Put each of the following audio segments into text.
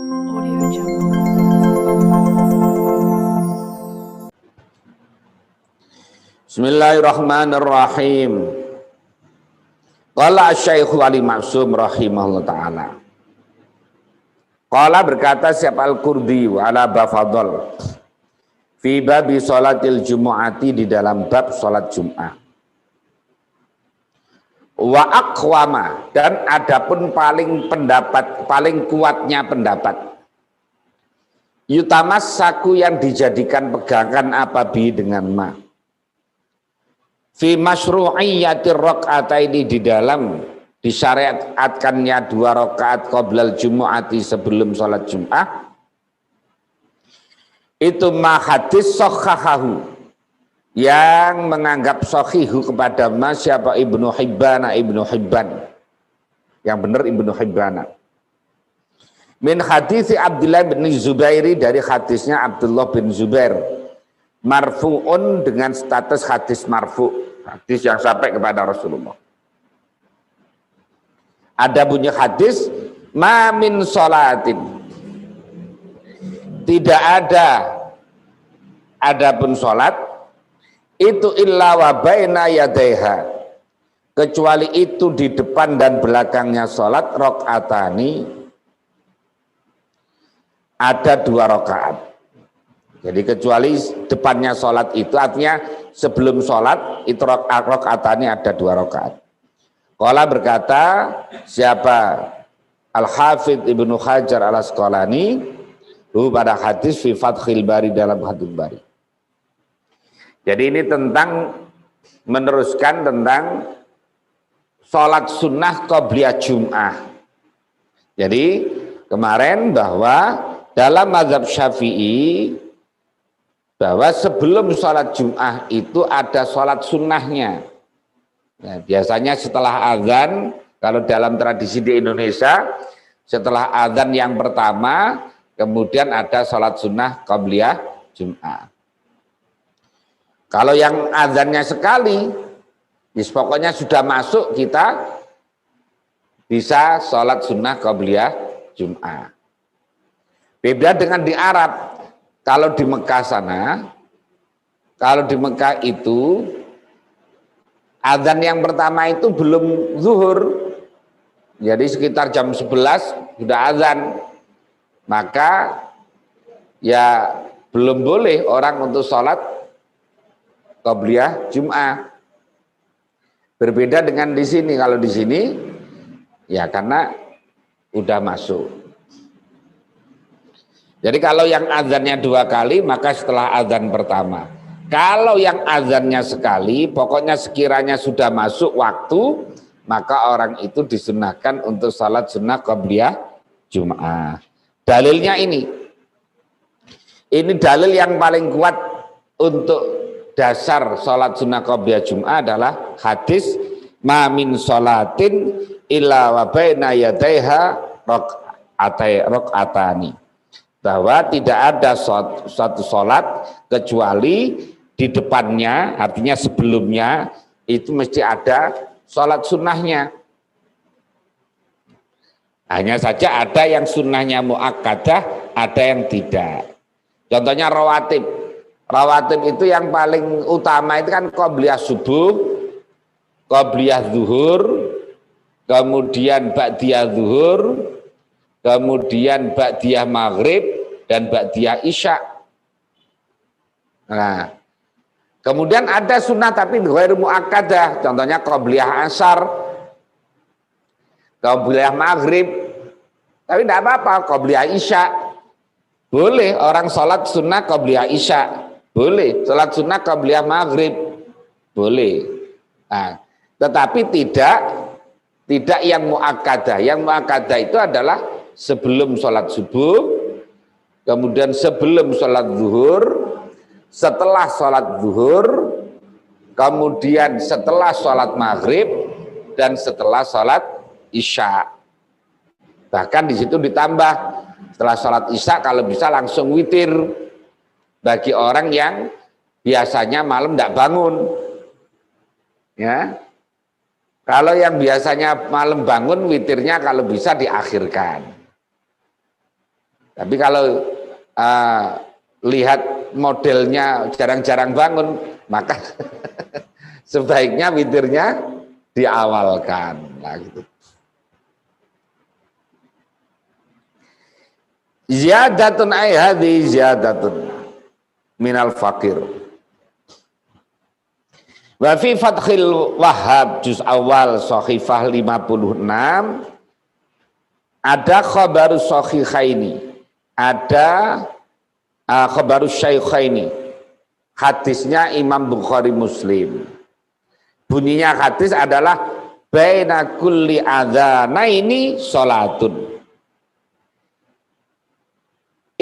Audio Jungle. Bismillahirrahmanirrahim. Qala Syekh Wali Maksum rahimahullah ta'ala. Qala berkata siapa Al-Qurdi wa ala bafadol fi babi sholatil jumu'ati, di dalam bab sholat Jum'ah. Wa aqwama, dan adapun paling kuatnya pendapat, yutamassaku, yang dijadikan pegangan apabi dengan ma, fi masyru'iyyatir raka'ataini, di dalam disyariatkannya 2 rakaat qoblal jumu'ati, sebelum sholat Jum'ah. Itu ma hadis sahhahahu, yang menganggap sahihu kepada ma siapa Ibnu Hibban, yang benar Ibnu Hibban, min hadis Abdullah bin Zubairi, dari hadisnya Abdullah bin Zubair, marfu'un, dengan status hadis marfu', hadis yang sampai kepada Rasulullah. Ada bunyi hadis, ma min sholatin, tidak adapun sholat itu illa wa baina yadaiha, kecuali itu di depan dan belakangnya sholat rakaatani, ada 2 rakaat. Jadi kecuali depannya sholat itu, artinya sebelum sholat itu rakaatani, ada 2 rakaat. Qala berkata siapa Al-Hafidh Ibnu Hajar Al-Asqalani pada hadis fi Fathil Bari, dalam Fathul Bari. Jadi ini tentang meneruskan tentang sholat sunnah qobliyah Jum'ah. Jadi kemarin bahwa dalam mazhab Syafi'i, bahwa sebelum sholat Jum'ah itu ada sholat sunnahnya. Nah, biasanya setelah azan, kalau dalam tradisi di Indonesia, setelah azan yang pertama, kemudian ada sholat sunnah qobliyah Jum'ah. Kalau yang azannya sekali, pokoknya sudah masuk, kita bisa sholat sunnah qobliyah Jum'ah. Beda dengan di Arab. Kalau di Mekah sana, kalau di Mekah itu azan yang pertama itu belum zuhur, jadi sekitar jam 11 sudah azan, maka ya belum boleh orang untuk sholat qobliyah Jum'ah. Berbeda dengan di sini. Kalau di sini ya karena udah masuk. Jadi kalau yang azannya 2 kali, maka setelah azan pertama. Kalau yang azannya sekali, pokoknya sekiranya sudah masuk waktu, maka orang itu disunahkan untuk salat sunnah qobliyah Jum'ah. Dalilnya ini dalil yang paling kuat untuk dasar salat sunnah qobliyah Jum'ah adalah hadis ma min sholatin illa wa baina yadaiha rakaatani, bahwa tidak ada suatu sholat kecuali di depannya, artinya sebelumnya itu mesti ada sholat sunnahnya. Hanya saja ada yang sunnahnya muakkadah, ada yang tidak. Contohnya rawatib. Rawatib itu yang paling utama itu kan qobliyah subuh, qobliyah zuhur, kemudian ba'diyah zuhur, kemudian ba'diyah maghrib, dan ba'diyah isya. Nah, kemudian ada sunnah tapi ghairu muakkadah, contohnya qobliyah asar, qobliyah maghrib, tapi tidak apa-apa, qobliyah isya. Boleh orang sholat sunnah qobliyah isya, boleh sholat sunnah qobliyah maghrib, boleh. Nah, tetapi tidak yang muakkadah. Yang muakkadah itu adalah sebelum sholat subuh, kemudian sebelum sholat zuhur, setelah sholat zuhur, kemudian setelah sholat maghrib, dan setelah sholat isya. Bahkan di situ ditambah setelah sholat isya kalau bisa langsung witir, bagi orang yang biasanya malam tidak bangun. Ya, kalau yang biasanya malam bangun, witirnya kalau bisa diakhirkan. Tapi kalau lihat modelnya jarang-jarang bangun, maka sebaiknya witirnya diawalkan. Nah, gitu. Ziyadatun ay hadhi ziyadatun minal fakir. Wa fi Fathil Wahhab juz awal Shahifah 56 ada khabarus sahihaini, ada khabarus syaikhaini, hadisnya Imam Bukhari Muslim. Bunyinya hadis adalah baina kulli adzanaini salatun.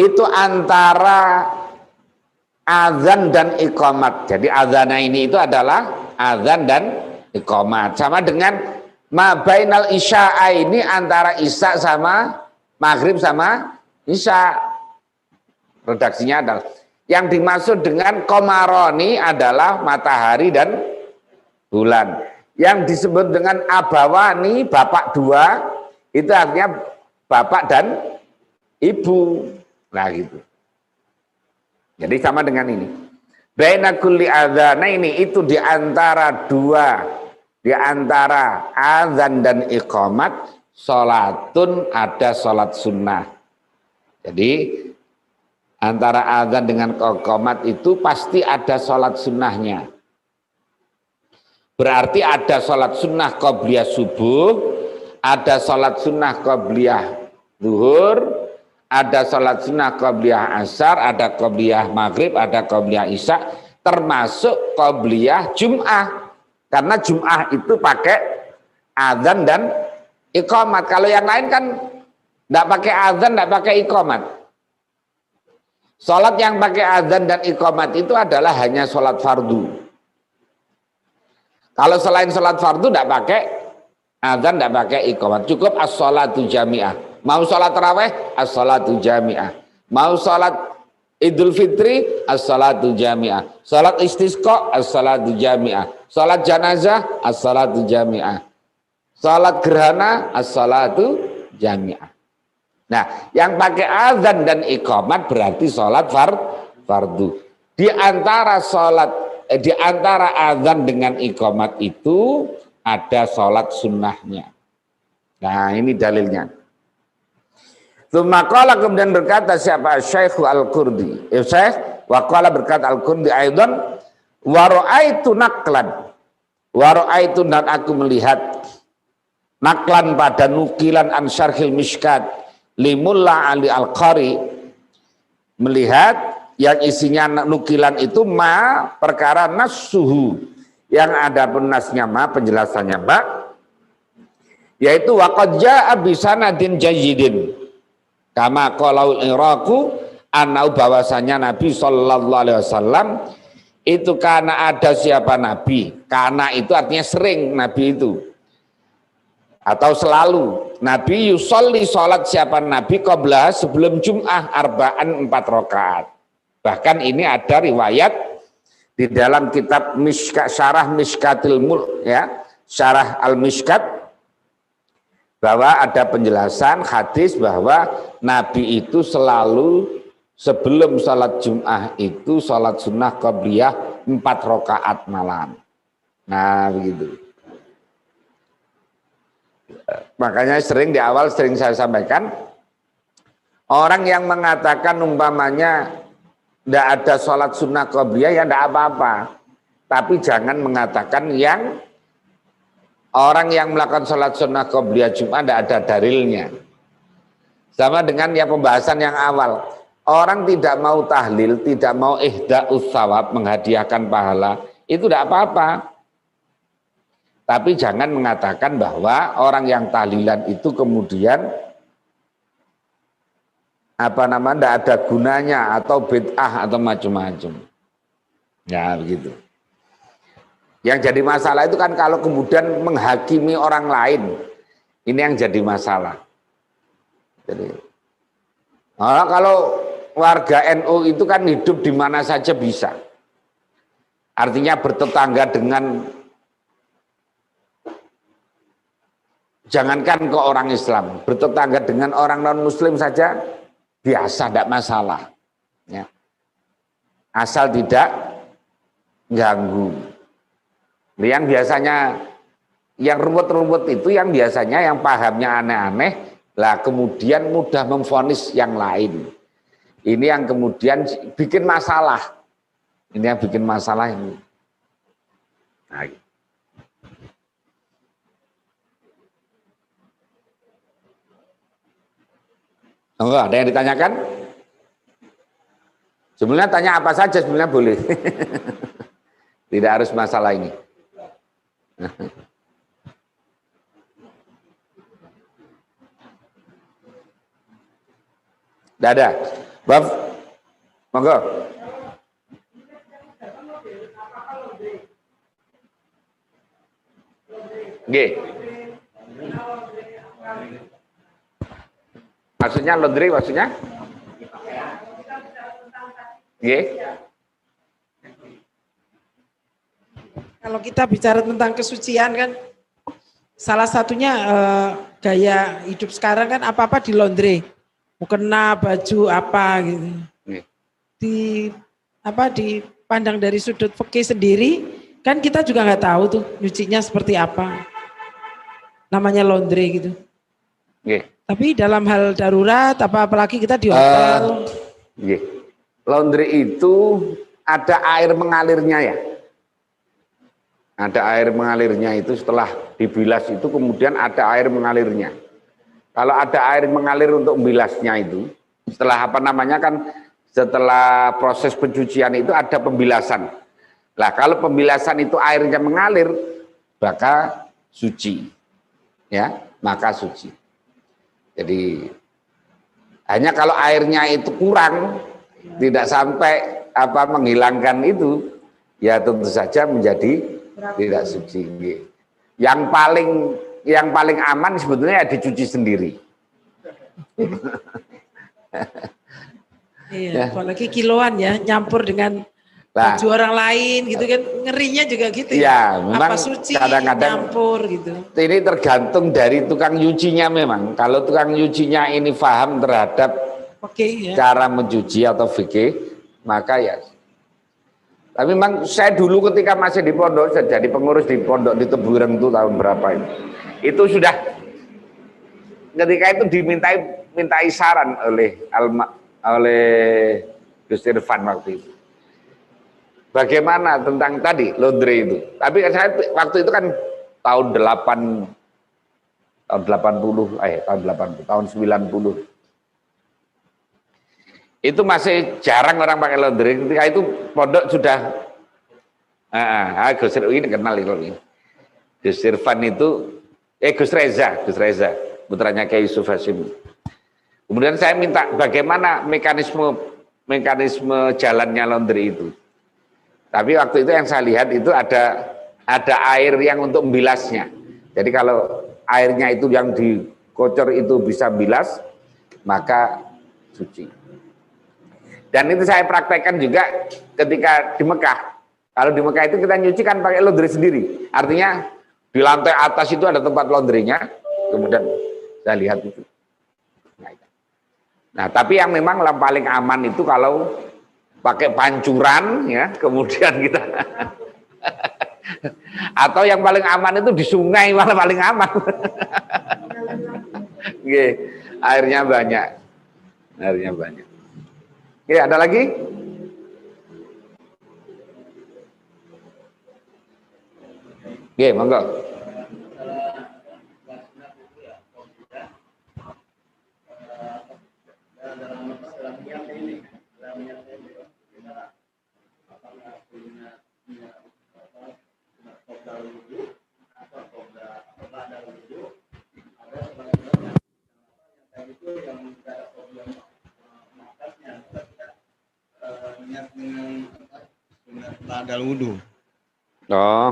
Itu antara azan dan iqamat. Jadi azana ini itu adalah azan dan iqamat. Sama dengan ma bainal isya'a ini antara isya sama maghrib sama isya. Redaksinya adalah yang dimaksud dengan komaroni adalah matahari dan bulan. Yang disebut dengan abawani, bapak dua, itu artinya bapak dan ibu. Nah gitu. Jadi sama dengan ini. Baina kulli adzana ini itu di antara dua, di antara azan dan iqamat, salatun, ada salat sunnah. Jadi antara azan dengan iqamat itu pasti ada salat sunnahnya. Berarti ada salat sunnah qabliyah subuh, ada salat sunnah qabliyah zuhur, ada salat sunnah qabliyah asar, ada qabliyah maghrib, ada qabliyah isya, termasuk qabliyah jum'ah. Karena jum'ah itu pakai azan dan iqamat. Kalau yang lain kan tidak pakai azan, tidak pakai iqamat. Salat yang pakai azan dan iqamat itu adalah hanya salat fardu. Kalau selain salat fardu tidak pakai azan, tidak pakai iqamat. Cukup as-salatu jami'ah. Mau sholat tarawih, as-salatu jami'ah. Mau sholat Idul Fitri, as-salatu jami'ah. Sholat istisqa, as-salatu jami'ah. Sholat janazah, as-salatu jami'ah. Sholat gerhana, as-salatu jami'ah. Nah, yang pakai azan dan iqamat berarti sholat fardu. Di antara azan dengan iqamat itu ada sholat sunnahnya. Nah, ini dalilnya. Tsumma kemudian berkata siapa Syekh Al-Qurdi. Syekh waqala berkata Al-Qurdi aidan wa ra'aitu naqlan. Wa ra'aitu dan aku melihat naklan pada nukilan an syarhil mishkat limulla Ali Al-Qari, melihat yang isinya nukilan itu ma perkara nassuhu yang ada penasnya ma, penjelasannya ma, yaitu waqad jaa bi sanadin jayyidin kama qalaul Iraku anau bahwasanya Nabi sallallahu alaihi wasallam itu karena ada siapa Nabi, karena itu artinya sering Nabi itu atau selalu Nabi yusolli sholat siapa Nabi qabla sebelum Jum'ah arba'an 4 rakaat. Bahkan ini ada riwayat di dalam kitab Syarah Mishkatil Mulk, ya, Syarah Al-Mishkat, bahwa ada penjelasan hadis bahwa Nabi itu selalu sebelum sholat Jum'ah itu sholat sunnah qabliyah 4 rakaat malam. Nah begitu. Makanya sering di awal sering saya sampaikan, orang yang mengatakan umpamanya tidak ada sholat sunnah qabliyah ya tidak apa-apa. Tapi jangan mengatakan yang orang yang melakukan sholat sunnah qabliyah Jum'ah tidak ada dalilnya. Sama dengan yang pembahasan yang awal. Orang tidak mau tahlil, tidak mau ihda'us shawab, menghadiahkan pahala, itu tidak apa-apa. Tapi jangan mengatakan bahwa orang yang tahlilan itu kemudian tidak ada gunanya atau bid'ah atau macam-macam. Ya begitu. Yang jadi masalah itu kan kalau kemudian menghakimi orang lain, ini yang jadi masalah. Jadi, kalau warga NU itu kan hidup di mana saja bisa. Artinya bertetangga dengan, jangankan ke orang Islam, bertetangga dengan orang non-Muslim saja biasa, tidak masalah. Ya. Asal tidak ganggu. Yang biasanya, yang ruwet-ruwet itu yang biasanya yang pahamnya aneh-aneh, lah kemudian mudah memvonis yang lain. Ini yang kemudian bikin masalah. Ini yang bikin masalah ini. Nah, enggak, ada yang ditanyakan? Sebenarnya tanya apa saja sebenarnya boleh. Tidak harus masalah ini. Tidak ada. Bab, monggo. Nggih. Maksudnya laundry maksudnya? Nggih. Kalau kita bicara tentang kesucian kan, salah satunya gaya hidup sekarang kan apa-apa di laundry, mukena, baju apa gitu. Dipandang dari sudut fikih sendiri, kan kita juga nggak tahu tuh nyucinya seperti apa. Namanya laundry gitu. Tapi dalam hal darurat, apalagi kita di hotel. Laundry itu ada air mengalirnya ya. Ada air mengalirnya itu setelah dibilas itu kemudian ada air mengalirnya. Kalau ada air mengalir untuk bilasnya itu, setelah apa namanya kan, setelah proses pencucian itu ada pembilasan. Nah kalau pembilasan itu airnya mengalir, maka suci. Ya, maka suci. Jadi hanya kalau airnya itu kurang, tidak sampai apa menghilangkan itu, ya tentu saja menjadi tidak suci. Yang paling aman sebetulnya dicuci sendiri. Iya, apalagi kiloan ya, nyampur dengan baju orang lain gitu kan, ngerinya juga gitu ya. Memang apa suci kadang-kadang nyampur gitu. Ini tergantung dari tukang nyucinya memang. Kalau tukang nyucinya ini paham terhadap cara mencuci atau fikih, maka ya. Tapi memang saya dulu ketika masih di pondok, saya jadi pengurus di pondok di Tebureng itu tahun berapa ini. Itu sudah ketika itu dimintai saran oleh Gus Irfan waktu itu. Bagaimana tentang tadi laundry itu? Tapi saya waktu itu kan tahun 90, itu masih jarang orang pakai laundry. Ketika itu pondok sudah Gus Irfan ini kenal ini. Gus Irfan itu Gus Reza putranya Kiai Yusuf Hasyim. Kemudian saya minta bagaimana mekanisme jalannya laundry itu. Tapi waktu itu yang saya lihat itu ada air yang untuk membilasnya. Jadi kalau airnya itu yang dikocor itu bisa bilas, maka suci. Dan itu saya praktekkan juga ketika di Mekah. Kalau di Mekah itu kita nyuci kan pakai laundry sendiri. Artinya di lantai atas itu ada tempat laundrynya. Kemudian saya lihat itu. Nah, tapi yang memang paling aman itu kalau pakai pancuran ya, kemudian kita atau yang paling aman itu di sungai malah paling aman. Airnya banyak. Oke, ada lagi? Oke, monggo. Ba'dal wudu. Oh,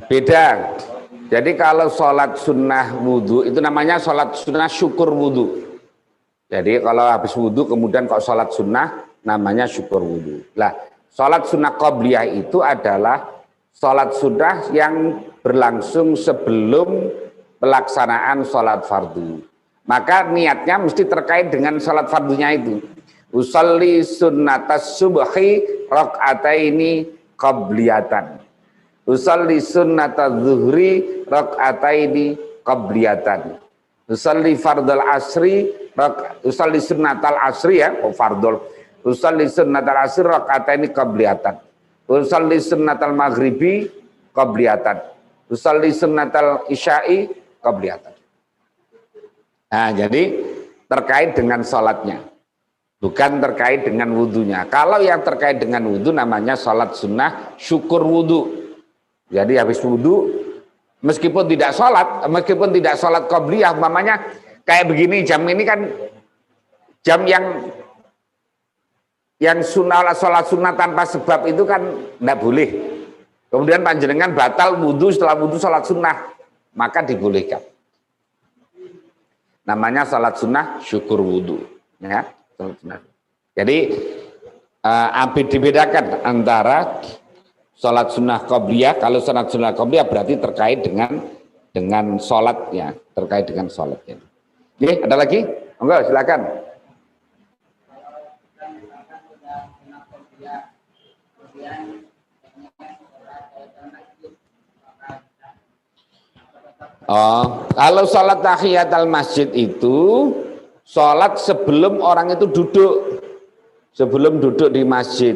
beda. Jadi kalau sholat sunnah wudhu itu namanya sholat sunnah syukur wudhu. Jadi kalau habis wudhu kemudian kok sholat sunnah namanya syukur wudhu. Lah, sholat sunnah qobliyah itu adalah sholat sunnah yang berlangsung sebelum pelaksanaan sholat fardu. maka niatnya mesti terkait dengan sholat fardunya itu. Usolli sunnatas subhi rakaataini qabliyatan. Usolli sunnatas zuhri rakaataini qabliyatan. Usolli fardal asri usolli sunnatal asri ya, fardul. Usolli sunnatal asri rakaataini qabliyatan. Usolli sunnatal maghribi qabliyatan. Usolli sunnatal isya'i qabliyatan. Nah, jadi terkait dengan sholatnya, bukan terkait dengan wudhunya. Kalau yang terkait dengan wudhu namanya sholat sunnah syukur wudhu. Jadi habis wudhu, meskipun tidak sholat qobliyah, umpamanya kayak begini, jam ini kan jam yang sunnah, sholat sunnah tanpa sebab itu kan tidak boleh. Kemudian panjenengan batal wudhu, setelah wudhu sholat sunnah, maka dibolehkan. Namanya salat sunnah syukur wudhu, ya. Jadi dibedakan antara salat sunnah qobliyah. Kalau salat sunnah qobliyah berarti terkait dengan salatnya, terkait dengan salatnya. Oke, ada lagi? Enggak, silakan. Oh, kalau sholat tahiyatul masjid itu sholat sebelum orang itu duduk, sebelum duduk di masjid.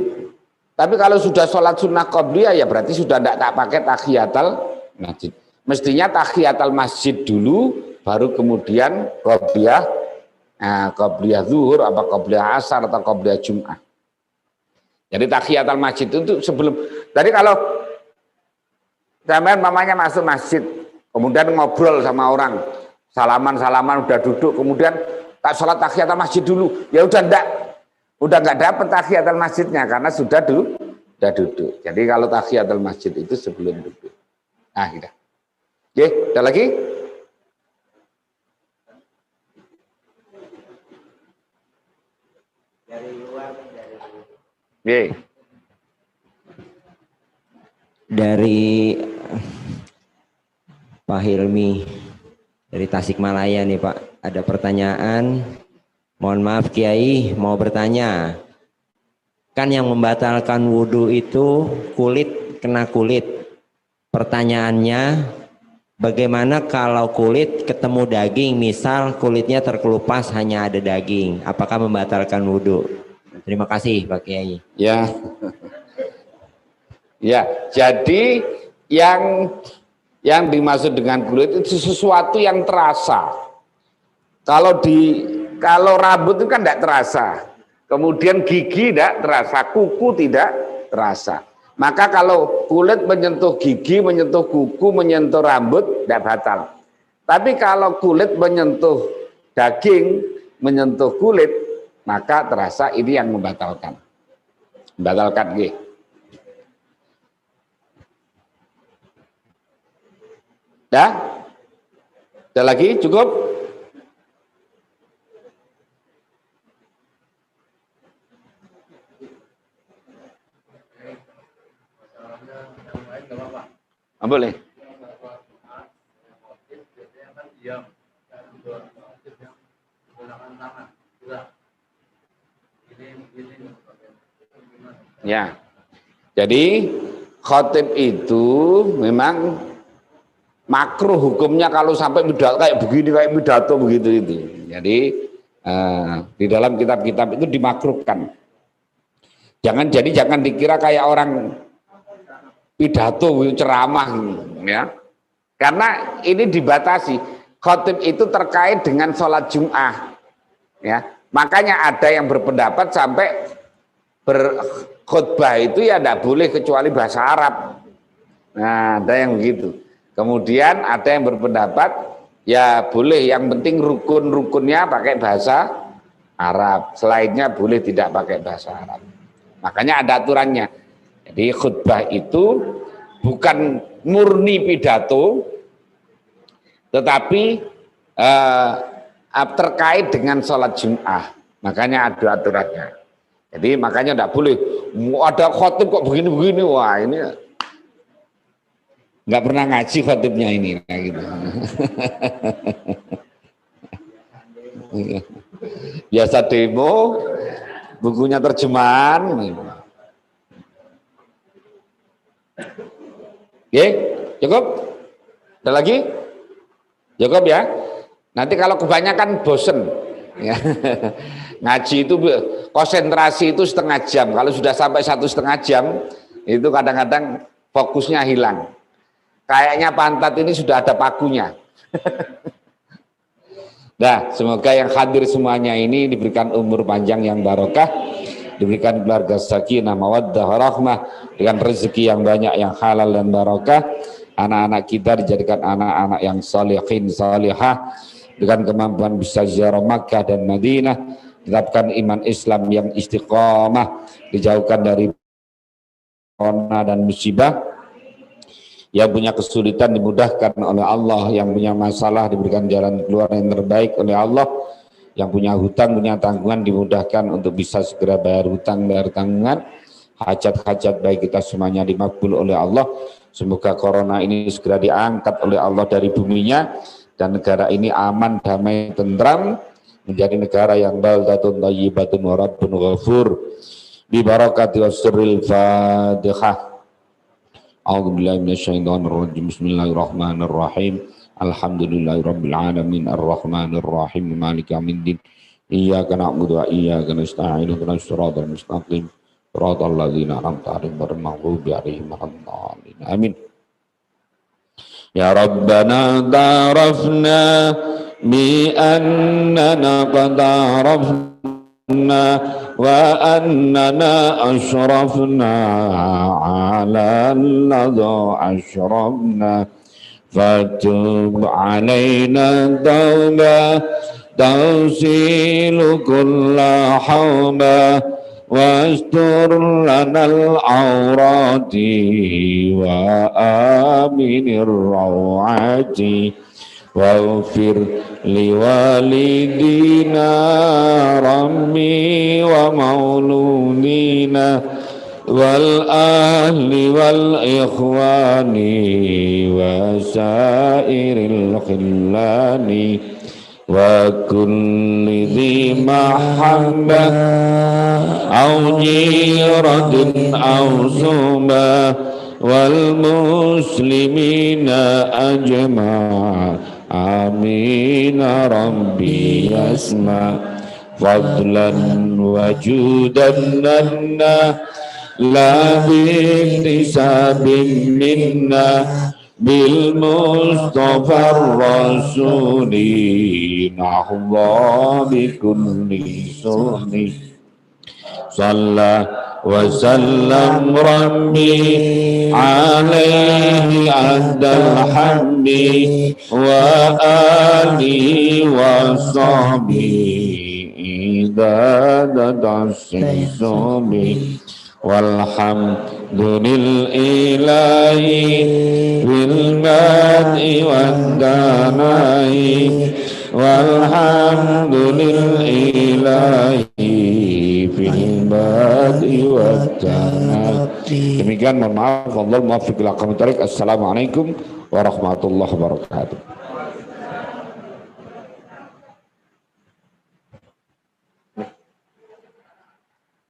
Tapi kalau sudah sholat sunnah qobliyah ya berarti sudah tidak tak pakai tahiyatul masjid. Mestinya tahiyatul masjid dulu, baru kemudian qobliyah, qobliyah zuhur, apa qobliyah asar atau qobliyah jum'ah. Jadi tahiyatul masjid itu sebelum. Tadi kalau sampean mamanya masuk masjid, kemudian ngobrol sama orang, salaman udah duduk, kemudian tak sholat tahiyatul masjid dulu, ya udah nggak dapat tahiyatul masjidnya karena sudah duduk. Jadi kalau tahiyatul masjid itu sebelum duduk. Nah, gitu. Oke, ada lagi? Dari luar, Oke. Dari Pak Hilmi dari Tasikmalaya nih Pak, ada pertanyaan. Mohon maaf Kiai, mau bertanya. Kan yang membatalkan wudhu itu kulit kena kulit. Pertanyaannya, bagaimana kalau kulit ketemu daging, misal kulitnya terkelupas hanya ada daging, apakah membatalkan wudhu? Terima kasih Pak Kiai. Ya, ya. Jadi yang dimaksud dengan kulit itu sesuatu yang terasa. Kalau rambut itu kan tidak terasa, kemudian gigi tidak terasa, kuku tidak terasa. Maka kalau kulit menyentuh gigi, menyentuh kuku, menyentuh rambut, tidak batal. Tapi kalau kulit menyentuh daging, menyentuh kulit, maka terasa, ini yang membatalkan. Membatalkan gitu. Dah? Ada lagi? Cukup? Boleh. Ya. Jadi khotib itu memang makruh hukumnya kalau sampai kayak pidato begitu itu. Jadi di dalam kitab-kitab itu dimakruhkan. Jangan dikira kayak orang pidato ceramah ya. Karena ini dibatasi. Khotib itu terkait dengan sholat Jum'ah. Ya. Makanya ada yang berpendapat sampai berkhutbah itu ya tidak boleh kecuali bahasa Arab. Nah, ada yang begitu. Kemudian ada yang berpendapat ya boleh, yang penting rukun-rukunnya pakai bahasa Arab, selainnya boleh tidak pakai bahasa Arab. Makanya ada aturannya. Jadi khutbah itu bukan murni pidato, tetapi terkait dengan sholat Jum'ah. Makanya ada aturannya. Jadi makanya tidak boleh ada khotib kok begini-begini, wah ini nggak pernah ngaji khotibnya ini, gitu. Biasa demo, bukunya terjemahan. Oke, cukup? Ada lagi? Cukup ya? Nanti kalau kebanyakan bosen. Ya. Ngaji itu konsentrasi itu setengah jam. Kalau sudah sampai 1,5 jam, itu kadang-kadang fokusnya hilang. Kayaknya pantat ini sudah ada pakunya. Nah, semoga yang hadir semuanya ini diberikan umur panjang yang barokah, diberikan keluarga sakinah, mawaddah, rahmah, dengan rezeki yang banyak, yang halal dan barokah. Anak-anak kita dijadikan anak-anak yang salihin, salihah, dengan kemampuan bisa ziarah Makkah dan Madinah, tetapkan iman Islam yang istiqamah, dijauhkan dari corona dan musibah. Yang punya kesulitan dimudahkan oleh Allah, yang punya masalah diberikan jalan keluar yang terbaik oleh Allah, yang punya hutang, punya tanggungan dimudahkan untuk bisa segera bayar hutang, bayar tanggungan. Hajat-hajat baik kita semuanya dimakbul oleh Allah. Semoga corona ini segera diangkat oleh Allah dari buminya, dan negara ini aman, damai, tentram, menjadi negara yang baldatun thayyibatun wa rabbun ghafur. Bi barakati wasril Fatihah. A'udzubillahi minasyaitonir rajim. Bismillahirrahmanirrahim. Alhamdulillahirabbil alamin arrahmanir rahim maliki yaumiddin. Iyyaka na'budu wa iyyaka nasta'in. Ihdinas siratal mustaqim. Shiratal ladzina an'amta 'alaihim ghairil maghdubi 'alaihim waladdallin. Amin. Ya Rabbana ta'arafna bi annana qad arafna wa annana ashrafna ala alladhi ashrafna fatub alaina tawba tawsilu kulla hawba wastur lanal awrati wa aminir rawati waghfir liwalidina rammi wa mauludina wal ahli wal ikhwani wa sairil khillani wa kulli dhi mahabbah au jiratin au sumbah wal muslimina ajma' amin rabbi yasma fadlan wa judan lanna la biktisabin minna bil mustafa rasuli nahwa bi kulli sunni sallallahu wa sallam rabbi alaihi adal hamdi wa alihi wa sahbihi idadatas sisumi walhamdulillahi bil mad'i wad danai walhamdulillahi fil bad'i wat tanati. Demikian, mohon maaf. Wallahu muwaffiq ila aqwamit thoriq. Assalamualaikum warahmatullahi wabarakatuh.